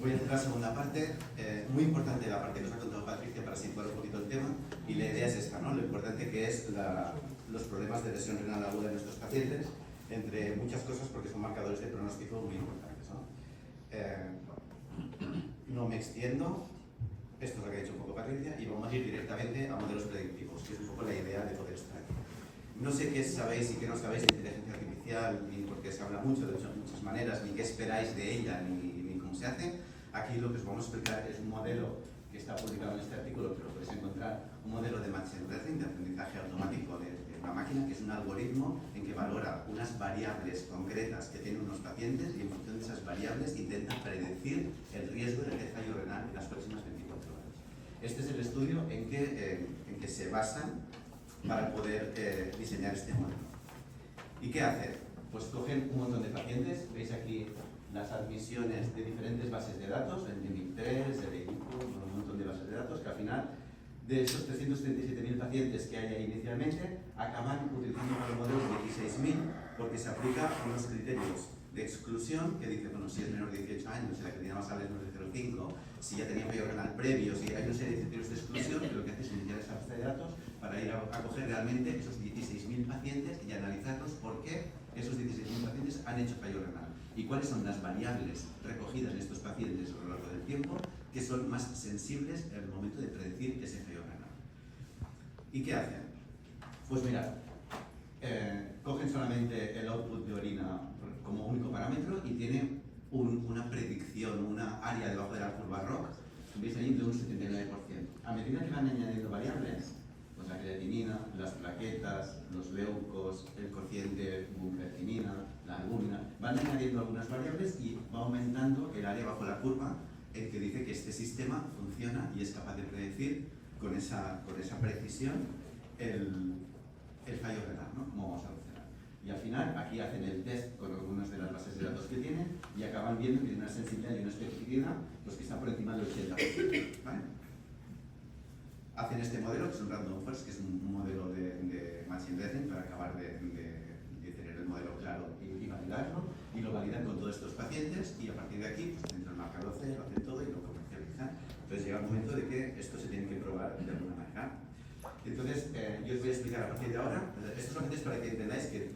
voy a hacer la segunda parte, muy importante la parte que os ha contado Patricia para situar un poquito el tema, y la idea es esta, ¿no? Lo importante que es los problemas de lesión renal aguda en nuestros pacientes, entre muchas cosas porque son marcadores de pronóstico muy importantes, ¿no? No me extiendo, esto es lo que ha dicho un poco Patricia, y vamos a ir directamente a modelos predictivos, que es un poco la idea de poder estar aquí. No sé qué sabéis y qué no sabéis de inteligencia artificial, ni porque se habla mucho, de muchas maneras, ni qué esperáis de ella, ni cómo se hace. Aquí lo que os vamos a explicar es un modelo que está publicado en este artículo, que lo podéis encontrar, un modelo de machine learning, de aprendizaje automático de una máquina, que es un algoritmo en que valora unas variables concretas que tienen unos pacientes y en función de esas variables intenta predecir el riesgo de fallo renal en las próximas 24 horas. Este es el estudio en que se basan para poder diseñar este modelo. ¿Y qué hacen? Pues cogen un montón de pacientes, veis aquí las admisiones de diferentes bases de datos, el NIMIC3, el EICU, un montón de bases de datos, que al final, de esos 337.000 pacientes que hay ahí inicialmente, acaban utilizando para el modelo 16.000, porque se aplica unos criterios de exclusión que dice, bueno, si es menor de 18 años, si la creatinina basal es menor de 0,5, si ya tenía fallo renal previo, si hay una serie de criterios de exclusión, que lo que hace es iniciar esa base de datos para ir a coger realmente esos 16.000 pacientes y analizarlos por qué esos 16.000 pacientes han hecho fallo renal y cuáles son las variables recogidas en estos pacientes a lo largo del tiempo que son más sensibles en el momento de predecir ese fallo renal. ¿Y qué hacen? Pues mirad, cogen solamente el output de orina como único parámetro y tiene una predicción, una área debajo de la curva ROC, veis ahí de un 79%. A medida que van añadiendo variables, pues la creatinina, las plaquetas, los leucos, el cociente bunkertinina, la albúmina, van añadiendo algunas variables y va aumentando el área bajo la curva en que dice que este sistema funciona y es capaz de predecir con esa precisión el fallo renal, ¿no? Cómo vamos a funcionar. Y al final, aquí hacen el test con algunas de las bases de datos que tienen y acaban viendo que tiene una sensibilidad y una especificidad pues, que está por encima del 80%. ¿Vale? Hacen este modelo, que es un random forest, que es un modelo de machine learning para acabar de tener el modelo claro y validarlo, y lo validan con todos estos pacientes y a partir de aquí pues, dentro del marcador C, lo hacen todo y lo comercializan. Entonces llega el momento de que esto se tiene que probar de alguna manera. Entonces, yo os voy a explicar a partir de ahora, esto solamente es para que entendáis que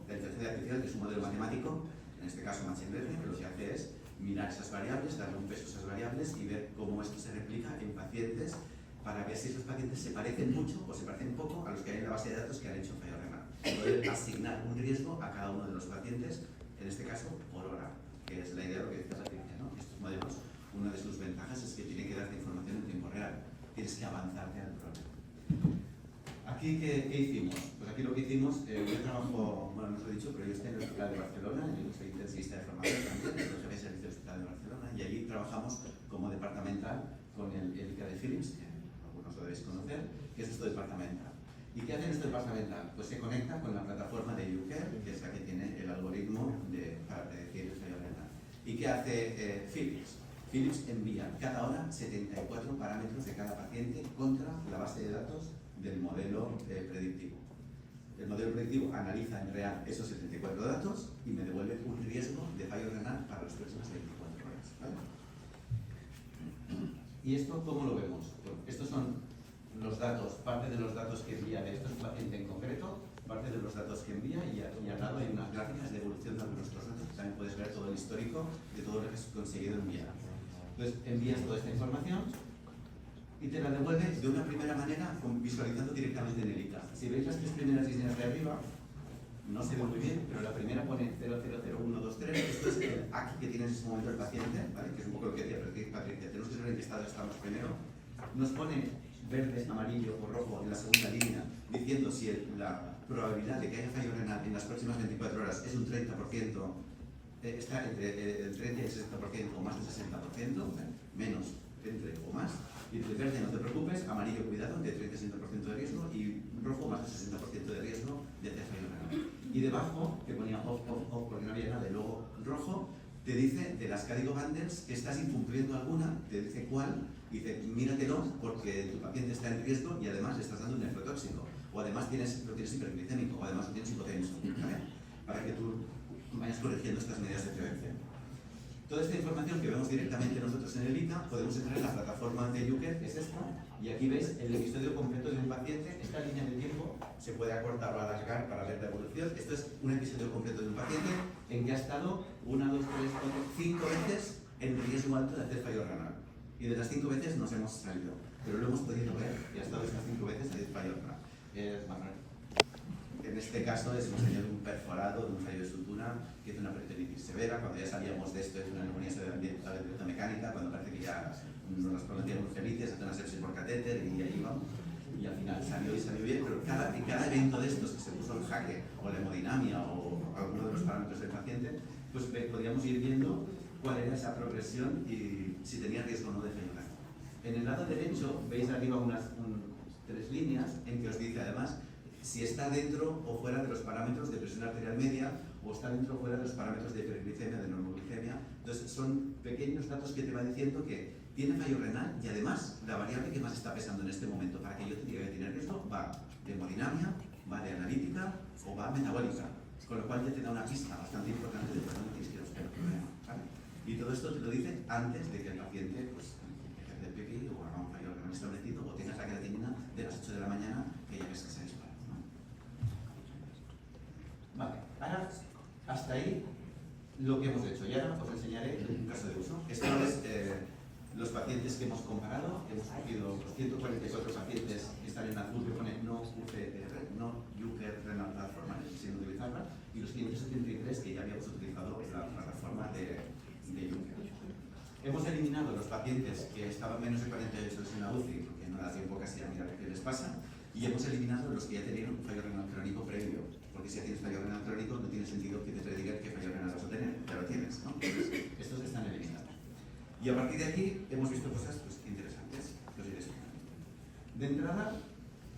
la inteligencia artificial es un modelo matemático, en este caso machine learning, que lo que hace es mirar esas variables, darle un peso a esas variables y ver cómo esto se replica en pacientes para ver si esos pacientes se parecen mucho o se parecen poco a los que hay en la base de datos que han hecho fallo renal. Poder asignar un riesgo a cada uno de los pacientes, en este caso por hora, que es la idea de lo que decía Patricia, ¿no? Estos modelos, una de sus ventajas es que tienen que darte información en tiempo real, tienes que avanzarte al problema. Aquí, ¿qué hicimos? Pues aquí lo que hicimos, yo trabajo, bueno, no os lo he dicho, pero yo estoy en el Hospital de Barcelona, yo soy intensivista de formación también, soy jefe de servicio del Hospital de Barcelona, y allí trabajamos como departamental con el ICA de Philips, que algunos lo debéis conocer, que es esto departamental. ¿Y qué hace esto departamental? Pues se conecta con la plataforma de YouCare, que es la que tiene el algoritmo para predecir el fallo renal. ¿Y qué hace Philips? Philips envía cada hora 74 parámetros de cada paciente contra la base de datos del modelo predictivo. El modelo predictivo analiza en real esos 74 datos y me devuelve un riesgo de fallo renal para las próximas 24 horas. ¿Vale? ¿Y esto cómo lo vemos? Bueno, estos son los datos, parte de los datos que envía de estos pacientes en concreto, parte de los datos que envía y al lado hay unas gráficas de evolución de algunos otros datos que también puedes ver todo el histórico de todo lo que has conseguido enviar. Entonces envías toda esta información y te la devuelve de una primera manera visualizando directamente en el ICA. Si veis las tres primeras líneas de arriba, no se ve muy bien, pero la primera pone 000123, esto es el ACI que tiene en ese momento el paciente, ¿vale? Que es un poco lo que decía Patricia, tenemos que saber en qué estado estamos primero. Nos pone verde, amarillo o rojo en la segunda línea, diciendo si la probabilidad de que haya fallo renal en las próximas 24 horas es un 30%, está entre el 30 y el 60% o más del 60%, menos, entre o más. Y de verde no te preocupes, amarillo cuidado, de 30 y 60% de riesgo, y rojo más del 60% de riesgo de hacer fallo renal. Y debajo, que ponía off, porque no había nada, y luego rojo, te dice de las Cadigo Bundles que estás incumpliendo alguna, te dice cuál, y dice míratelo porque tu paciente está en riesgo y además le estás dando un nefrotóxico, o además lo tienes hiperglicémico, o además lo tienes hipotenso, ¿vale? Para que tú vayas corrigiendo estas medidas de prevención. Toda esta información que vemos directamente nosotros en el ITA, podemos entrar en la plataforma de YouCare, que es esta, y aquí veis el episodio completo de un paciente. Esta línea de tiempo se puede acortar o alargar para ver la evolución. Esto es un episodio completo de un paciente en que ha estado 1, 2, 3, 4, 5 veces en riesgo alto de hacer fallo renal. Y de las 5 veces nos hemos salido, pero lo hemos podido ver y ha estado estas 5 veces de fallo renal. En este caso es un señor de un perforado, de un fallo de sutura, que hizo una peritonitis severa. Cuando ya sabíamos de esto, es una neumonía severa mecánica, cuando parece que ya nos prometíamos felices, hace una sepsis por catéter y ahí vamos. Y al final salió y salió bien, pero en cada evento de estos que se puso en jaque, o la hemodinamia, o alguno de los parámetros del paciente, pues podíamos ir viendo cuál era esa progresión y si tenía riesgo o no de fallo renal. En el lado derecho veis arriba tres líneas en que os dice además si está dentro o fuera de los parámetros de presión arterial media o está dentro o fuera de los parámetros de hiperglicemia, de normoglicemia. Entonces son pequeños datos que te va diciendo que tiene fallo renal y además la variable que más está pesando en este momento para que yo te diga que tiene riesgo va de hemodinamia, va de analítica o va metabólica, con lo cual ya te da una pista bastante importante de por dónde tienes que ir a buscar el problema, ¿vale? Y todo esto te lo dice antes de que el paciente pues, ejerce el PPI o haga un fallo renal establecido o tengas la creatinina de las 8 de la mañana que ya ves que se ha disparado, ¿no? Vale, ahora hasta ahí lo que hemos hecho. Y ahora os enseñaré un caso de uso. Esto es los pacientes que hemos comparado. Hemos cogido los 144 pacientes que están en azul que pone no UCR, no YouCare Renal Platform, sin utilizarla, y los 573 que ya habíamos utilizado en la plataforma de YouCare. Hemos eliminado los pacientes que estaban menos de 48 horas en la UCI, porque no da tiempo casi a mirar qué les pasa, y hemos eliminado los que ya tenían un fallo renal crónico previo, porque si ya tienes fallo renal crónico no tiene sentido que te predigan qué fallo renal vas a tener, ya lo tienes, ¿no? Entonces, estos están eliminados. Y a partir de aquí hemos visto cosas pues, interesantes, que os iré explicando. De entrada,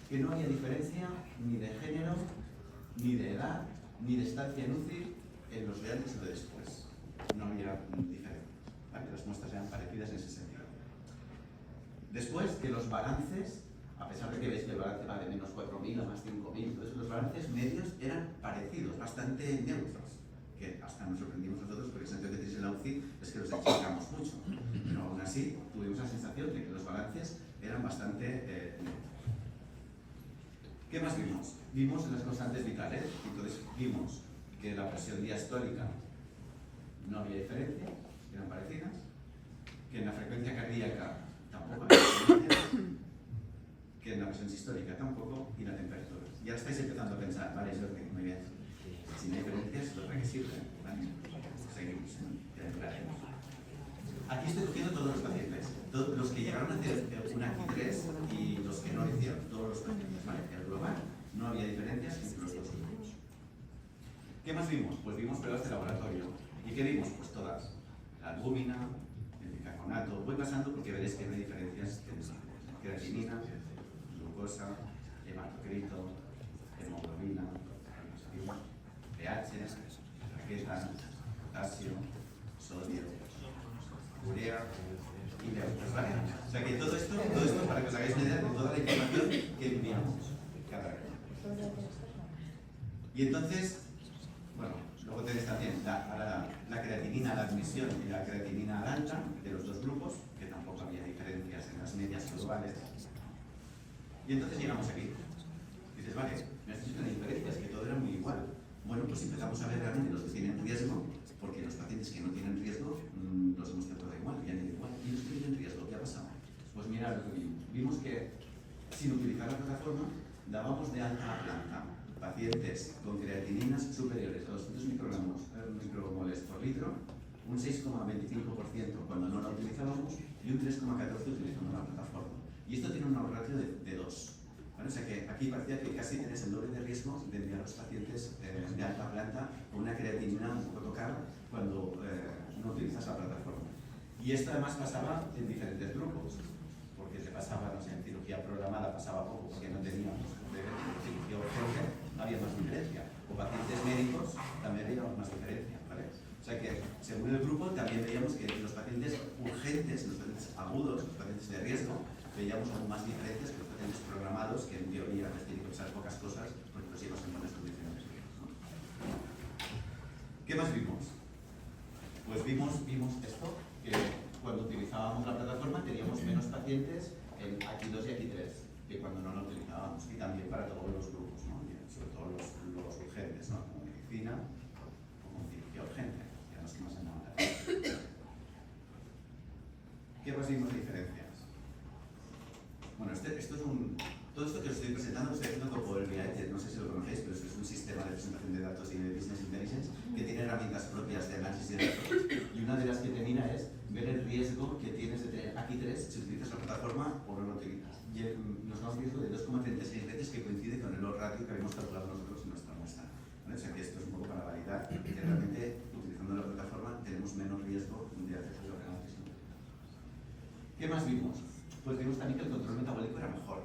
que no había diferencia ni de género, ni de edad, ni de estancia en UCI en los de antes o de después. No había diferencia, ¿vale? Las muestras eran parecidas en ese sentido. Después, que los balances, a pesar de que veis que el balance va de menos 4.000 a más 5.000, entonces los balances medios eran parecidos, bastante neutros, que hasta nos sorprendimos nosotros porque el sentido que tenéis en la UCI es que los achicamos mucho, pero aún así tuvimos la sensación de que los balances eran bastante neutros. ¿Qué más vimos? Vimos las constantes vitales, entonces vimos que la presión diastólica no había diferencia, eran parecidas, que en la frecuencia cardíaca tampoco había diferencia, que en la presión sistólica tampoco, y la temperatura. Ya estáis empezando a pensar, vale, Jordi, muy bien. Si no hay diferencias, ¿para qué sirve? ¿Vale? Seguimos, ya entraremos. Aquí estoy cogiendo todos los pacientes, todos los que llegaron a hacer una Q3 y los que no lo hicieron, todos los pacientes. Vale, en el global no había diferencias entre los dos grupos. ¿Qué más vimos? Pues vimos pruebas de laboratorio. ¿Y qué vimos? Pues todas. La albúmina, el bicarbonato. Voy pasando porque veréis que no hay diferencias entre creatinina, glucosa, hematocrito, hemoglobina, pH, plaquetas, potasio, sodio, urea y leucos, ¿vale? O sea que todo esto para que os hagáis una idea de toda la información que enviamos cada vez. Y entonces, bueno, luego tenéis también la creatinina a la admisión y la creatinina al alta de los dos grupos, que tampoco había diferencias en las medias globales. Y entonces llegamos aquí. Dices, vale, me has dicho que no hay diferencias, que todo era muy igual. Bueno, pues empezamos a ver realmente los que tienen riesgo, porque los pacientes que no tienen riesgo los hemos tratado igual, ya han ido igual. ¿Y los que tienen riesgo, qué ha pasado? Pues mira lo que vimos. Vimos que sin utilizar la plataforma dábamos de alta a planta pacientes con creatininas superiores a 200 micromoles por litro, un 6,25% cuando no la utilizábamos y un 3,14% utilizando la plataforma. Y esto tiene un ratio de 2. ¿Vale? O sea que aquí parecía que casi tenés el doble de riesgo de enviar a los pacientes de alta planta con una creatinina un poco tocada cuando no utilizas la plataforma. Y esto además pasaba en diferentes grupos, porque se pasaba, no sé, en cirugía programada pasaba poco porque no teníamos cirugía urgente, había más diferencia. O pacientes médicos también veíamos más diferencia, ¿vale? O sea que según el grupo también veíamos que los pacientes urgentes, los pacientes agudos, los pacientes de riesgo, veíamos aún más diferencias que los pacientes programados, que en teoría les tienen que pasar pocas cosas porque los llevas en buenas condiciones, ¿no? ¿Qué más vimos? Pues vimos todo los urgentes, ¿no? Como medicina o como cirugía urgente, ya los que más se llaman. ¿Qué más vimos de diferencias? Bueno, todo esto que os estoy presentando lo estoy haciendo con Power BI, no sé si lo conocéis, pero es un sistema de presentación de datos y de Business Intelligence que tiene herramientas propias de análisis de datos, y una de las que termina es ver el riesgo que tienes de tener aquí 3 si utilizas la plataforma o no lo utilizas. Y nos da un riesgo de 2,36 veces que coincide con el ratio que habíamos calculado nosotros en nuestra muestra. ¿Vale? O sea que esto es un poco para validar que realmente utilizando la plataforma tenemos menos riesgo de hacer lo que no necesitamos. ¿Qué más vimos? Pues vimos también que el control metabólico era mejor,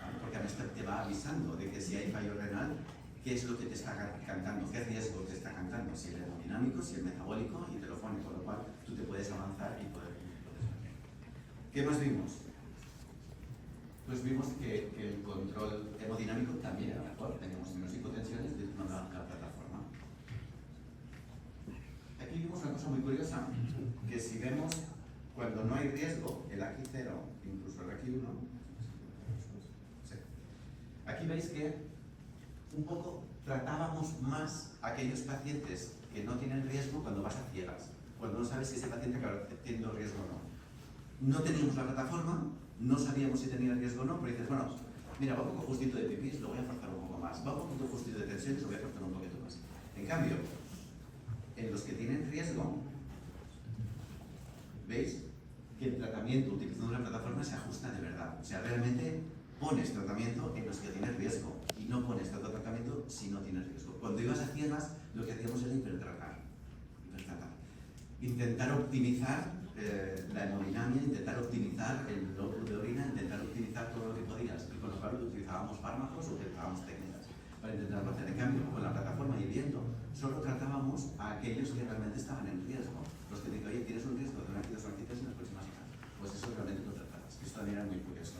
¿vale? Porque además te va avisando de que si hay fallo renal, qué es lo que te está cantando, qué riesgo te está cantando, si el hemodinámico, si el metabólico, y te lo pone, con lo cual tú te puedes avanzar y poder ver. ¿Qué más vimos? Pues vimos que el control hemodinámico también era mejor, teníamos menos hipotensiones de la plataforma. Aquí vimos una cosa muy curiosa, que si vemos cuando no hay riesgo, el aquí 0, incluso el aquí 1, sí. Aquí veis que un poco tratábamos más a aquellos pacientes que no tienen riesgo cuando vas a ciegas, cuando no sabes si ese paciente acaba teniendo riesgo o no. No teníamos la plataforma, no sabíamos si tenía riesgo o no, pero dices, bueno, mira, va un poco justito de pipís, lo voy a forzar un poco más, va un poquito justito de tensiones, lo voy a forzar un poquito más. En cambio, en los que tienen riesgo, ¿veis? Que el tratamiento utilizando la plataforma se ajusta de verdad. O sea, realmente pones tratamiento en los que tienes riesgo y no pones tanto tratamiento si no tienes riesgo. Cuando ibas a ciegas, lo que hacíamos era hipertratar. Intentar optimizar la hemodinamia, intentar optimizar el lóbulo de orina, intentar optimizar todo lo que podías. Y con lo cual utilizábamos fármacos o utilizábamos técnicas para intentarlo hacer. En cambio, con la plataforma y viendo, solo tratábamos a aquellos que realmente estaban en riesgo. Los que dicen, oye, tienes un riesgo de una acidosornitis en las próximas horas. Pues eso realmente lo tratabas. Esto también era muy curioso.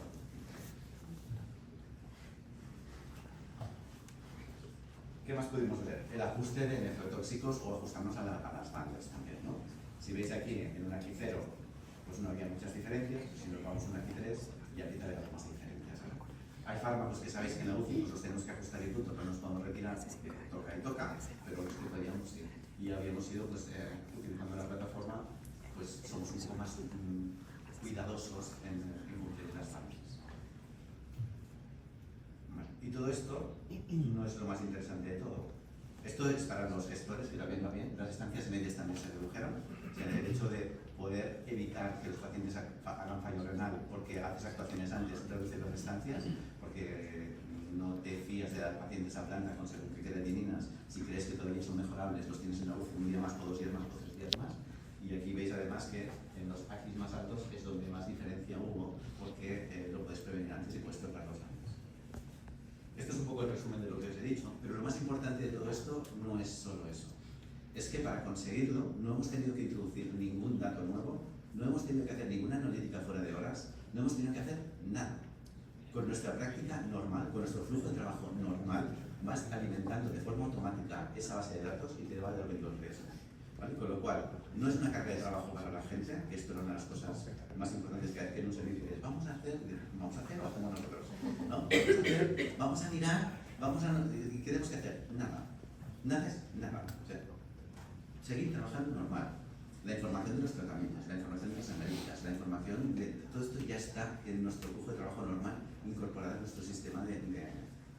¿Qué más pudimos ver? El ajuste de nefrotóxicos o ajustarnos a las bandas también, ¿no? Si veis aquí en un aquí 0, pues no había muchas diferencias. Si nos vamos a un aquí 3, ya aquí había más diferencias, ¿no? Hay fármacos que sabéis que en la UCI pues los tenemos que ajustar y punto, no nos podemos retirar porque toca y toca, pero los que podíamos ir. Y habíamos ido, pues, utilizando la plataforma, pues somos un poco más cuidadosos en cumplir las fases. Vale. Y todo esto no es lo más interesante de todo. Esto es para los gestores, que también va bien. Las estancias medias también se redujeron. O sea, el hecho de poder evitar que los pacientes hagan fallo renal porque haces actuaciones antes, reduce las estancias, porque no te fías de dar pacientes a planta con según qué creatininas. Si crees que todavía son mejorables, los tienes en la UCI un día más, o 2 días más, o 3 días más. Y aquí veis además que en los AGIs más altos es donde más diferencia hubo, porque lo puedes prevenir antes y puedes tratarlos antes. Esto es un poco el resumen de lo que os he dicho, pero lo más importante de todo esto no es solo eso. Es que para conseguirlo no hemos tenido que introducir ningún dato nuevo, no hemos tenido que hacer ninguna analítica fuera de horas, no hemos tenido que hacer nada. Con nuestra práctica normal, con nuestro flujo de trabajo normal, vas alimentando de forma automática esa base de datos y te va devolviendo el riesgo. ¿Vale? Con lo cual, no es una carga de trabajo para la gente, que esto es una de las cosas más importantes que hay en un servicio. Es, vamos a hacer o hacemos nosotros. ¿No? Vamos a mirar, ¿qué tenemos que hacer? Nada. Nada es nada. O sea, seguir trabajando normal. La información de los tratamientos, la información de las analíticas, la información de todo esto ya está en nuestro flujo de trabajo normal, incorporado en nuestro sistema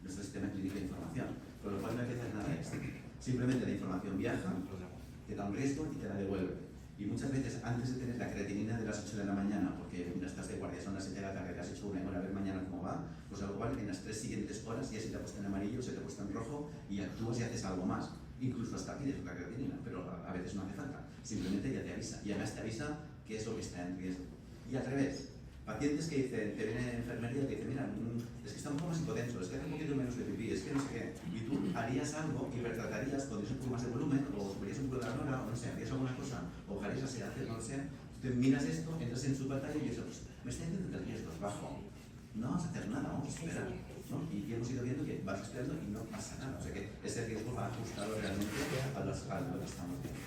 nuestro sistema clínico de información. Con lo cual no hay que hacer nada extra. Simplemente la información viaja, te da un riesgo y te la devuelve. Y muchas veces antes de tener la creatinina de las 8 de la mañana, porque estás de guardia, son las 7 de la tarde, te has hecho una hora, a ver mañana cómo va, pues al igual en las 3 siguientes horas ya se te ha puesto en amarillo, se te ha puesto en rojo y actúas y haces algo más. Incluso hasta pides la creatinina, pero a veces no hace falta. Simplemente ya te avisa. Y además te avisa qué es lo que está en riesgo. Y al revés, pacientes que dicen, te vienen en enfermería y te dicen, mira, es que está un poco más hipotenso, es que hace un poquito menos de pipí, es que no sé qué. Y tú harías algo, hipertratarías, pondrías un poco más de volumen, o subirías un poco de la nora, o no sé, harías alguna cosa, o harías así, haces, no lo sé. Tú miras esto, entras en su pantalla y dices, pues, me está diciendo que el riesgo es bajo. No vamos a hacer nada, vamos a esperar. ¿No? Y hemos ido viendo que vas esperando y no pasa nada. O sea que ese riesgo va ajustado realmente a lo que estamos viendo.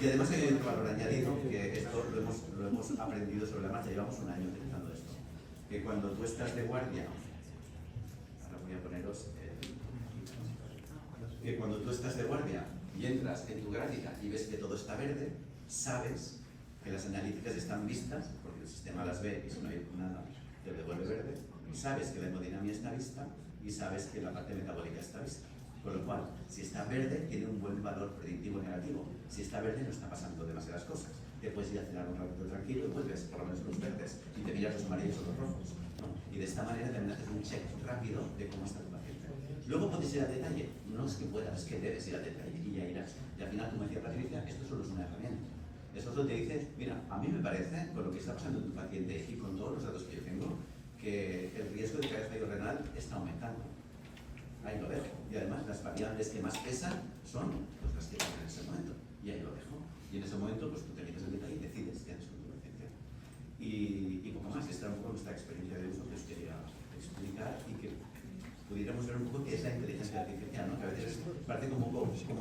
Y además hay otro valor añadido, que esto lo hemos aprendido sobre la marcha, llevamos un año utilizando esto. Que cuando tú estás de guardia, ahora voy a poneros que cuando tú estás de guardia y entras en tu gráfica y ves que todo está verde, sabes que las analíticas están vistas, porque el sistema las ve y si no hay nada, te devuelve verde, y sabes que la hemodinámica está vista y sabes que la parte metabólica está vista. Con lo cual, si está verde, tiene un buen valor predictivo negativo. Si está verde, no está pasando demasiadas cosas. Te puedes ir a cenar un ratito tranquilo y vuelves, por lo menos los verdes, y te miras los amarillos o los rojos, ¿no? Y de esta manera también haces un check rápido de cómo está tu paciente. Luego puedes ir al detalle. No es que puedas, es que debes ir al detalle y ya irás. Y al final, como decía Patricia, esto solo es una herramienta. Eso solo te dice, mira, a mí me parece, con lo que está pasando en tu paciente y con todos los datos que yo tengo, que el riesgo de caer fallo renal está aumentando. Ahí lo dejo. Y además las variables que más pesan son pues, las que pasan en ese momento. Y ahí lo dejo. Y en ese momento pues tú te metes el detalle y decides qué haces con tu paciente. Y poco más. Esta era un poco nuestra experiencia de uso que os quería explicar y que pudiéramos ver un poco qué es la inteligencia artificial, ¿no? Que a veces parece como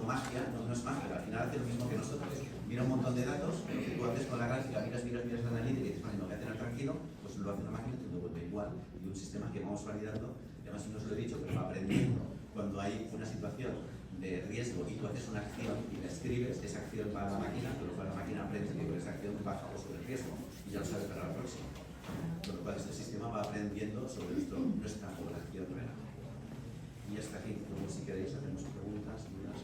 magia, no es magia, al final hace lo mismo que nosotros. Mira un montón de datos, lo que tú haces con la gráfica, miras la analítica y dices, vale, no voy a tener tranquilo, pues lo hace una máquina y te lo vuelve igual. Y un sistema que vamos validando, además no os lo he dicho, pero va aprendiendo. Cuando hay una situación de riesgo y tú haces una acción y la escribes, esa acción va a la máquina, con lo cual la máquina aprende que con esa acción baja o sobre el riesgo y ya lo sabe para la próxima. Con lo cual este sistema va aprendiendo sobre nuestra población real. Y hasta aquí, luego si queréis hacemos preguntas, dudas.